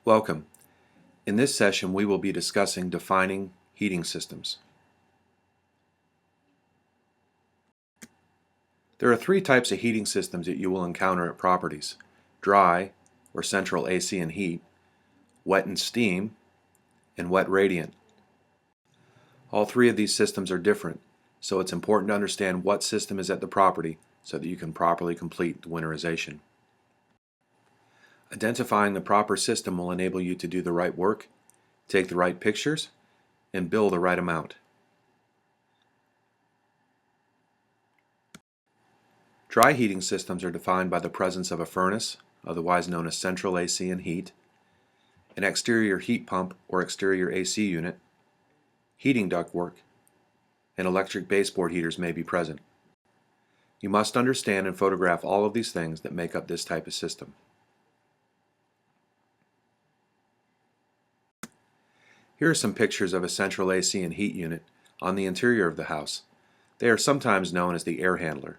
Welcome. In this session we will be discussing defining heating systems. There are three types of heating systems that you will encounter at properties: dry, or central AC and heat; wet and steam; and wet radiant. All three of these systems are different, so it's important to understand what system is at the property so that you can properly complete the winterization. Identifying the proper system will enable you to do the right work, take the right pictures, and bill the right amount. Dry heating systems are defined by the presence of a furnace, otherwise known as central AC and heat, an exterior heat pump or exterior AC unit, heating ductwork, and electric baseboard heaters may be present. You must understand and photograph all of these things that make up this type of system. Here are some pictures of a central AC and heat unit on the interior of the house. They are sometimes known as the air handler.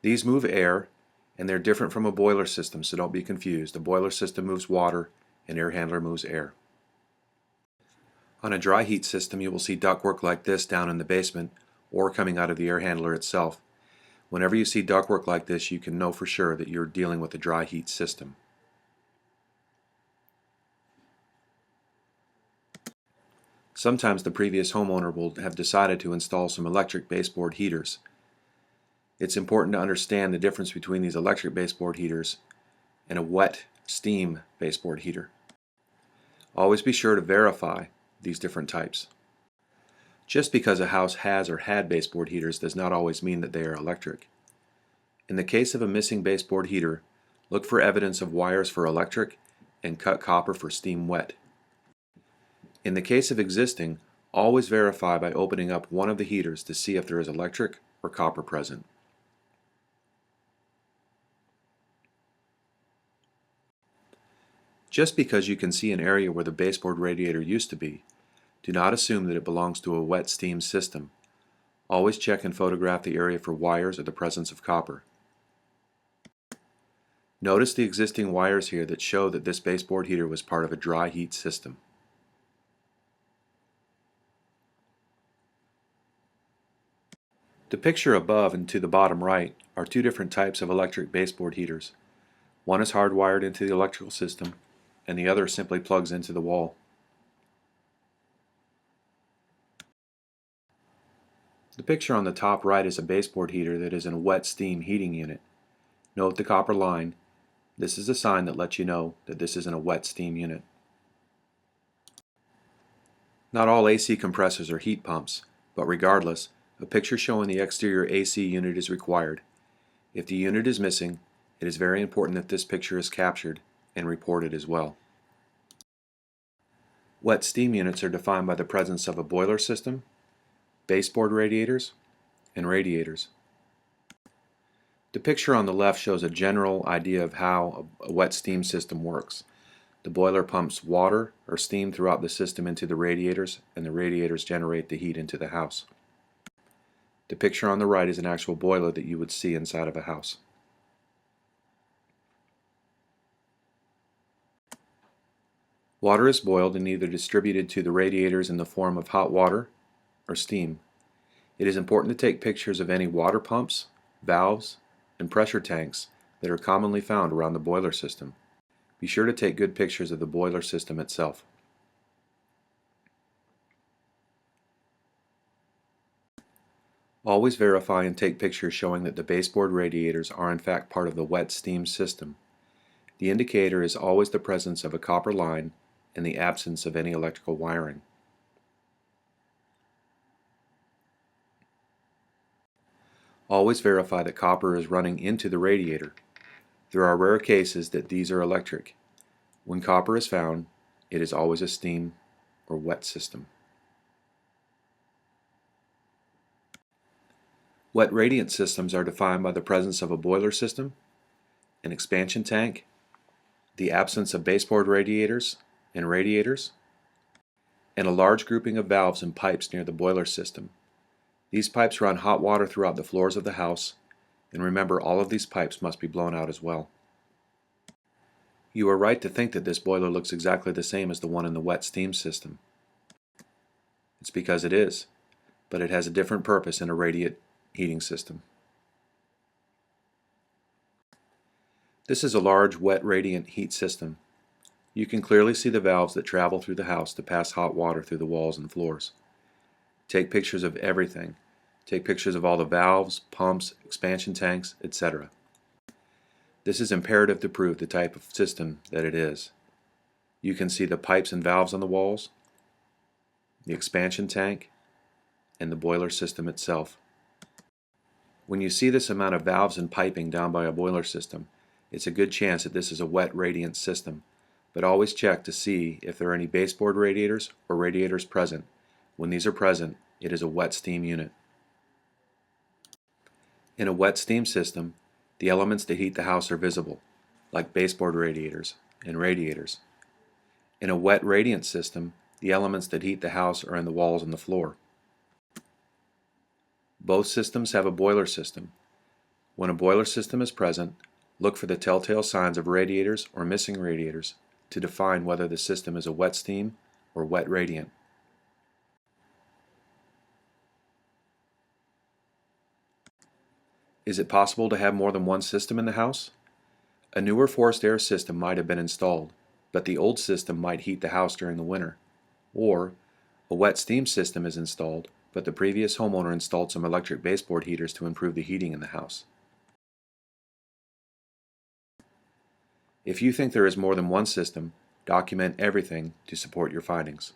These move air, and they're different from a boiler system, so don't be confused. A boiler system moves water, an air handler moves air. On a dry heat system, you will see ductwork like this down in the basement or coming out of the air handler itself. Whenever you see ductwork like this, you can know for sure that you're dealing with a dry heat system. Sometimes the previous homeowner will have decided to install some electric baseboard heaters. It's important to understand the difference between these electric baseboard heaters and a wet steam baseboard heater. Always be sure to verify these different types. Just because a house has or had baseboard heaters does not always mean that they are electric. In the case of a missing baseboard heater, look for evidence of wires for electric and cut copper for steam wet. In the case of existing, always verify by opening up one of the heaters to see if there is electric or copper present. Just because you can see an area where the baseboard radiator used to be, do not assume that it belongs to a wet steam system. Always check and photograph the area for wires or the presence of copper. Notice the existing wires here that show that this baseboard heater was part of a dry heat system. The picture above and to the bottom right are two different types of electric baseboard heaters. One is hardwired into the electrical system, and the other simply plugs into the wall. The picture on the top right is a baseboard heater that is in a wet steam heating unit. Note the copper line. This is a sign that lets you know that this is in a wet steam unit. Not all AC compressors are heat pumps, but regardless, a picture showing the exterior AC unit is required. If the unit is missing, it is very important that this picture is captured and reported as well. Wet steam units are defined by the presence of a boiler system, baseboard radiators, and radiators. The picture on the left shows a general idea of how a wet steam system works. The boiler pumps water or steam throughout the system into the radiators, and the radiators generate the heat into the house. The picture on the right is an actual boiler that you would see inside of a house. Water is boiled and either distributed to the radiators in the form of hot water or steam. It is important to take pictures of any water pumps, valves, and pressure tanks that are commonly found around the boiler system. Be sure to take good pictures of the boiler system itself. Always verify and take pictures showing that the baseboard radiators are in fact part of the wet steam system. The indicator is always the presence of a copper line and the absence of any electrical wiring. Always verify that copper is running into the radiator. There are rare cases that these are electric. When copper is found, it is always a steam or wet system. Wet radiant systems are defined by the presence of a boiler system, an expansion tank, the absence of baseboard radiators and radiators, and a large grouping of valves and pipes near the boiler system. These pipes run hot water throughout the floors of the house, and remember, all of these pipes must be blown out as well. You are right to think that this boiler looks exactly the same as the one in the wet steam system. It's because it is, but it has a different purpose in a radiant heating system. This is a large wet radiant heat system. You can clearly see the valves that travel through the house to pass hot water through the walls and floors. Take pictures of everything. Take pictures of all the valves, pumps, expansion tanks, etc. This is imperative to prove the type of system that it is. You can see the pipes and valves on the walls, the expansion tank, and the boiler system itself. When you see this amount of valves and piping down by a boiler system, it's a good chance that this is a wet radiant system, but always check to see if there are any baseboard radiators or radiators present. When these are present, it is a wet steam unit. In a wet steam system, the elements that heat the house are visible, like baseboard radiators and radiators. In a wet radiant system, the elements that heat the house are in the walls and the floor. Both systems have a boiler system. When a boiler system is present, look for the telltale signs of radiators or missing radiators to define whether the system is a wet steam or wet radiant. Is it possible to have more than one system in the house? A newer forced air system might have been installed, but the old system might heat the house during the winter. Or, a wet steam system is installed, but the previous homeowner installed some electric baseboard heaters to improve the heating in the house. If you think there is more than one system, document everything to support your findings.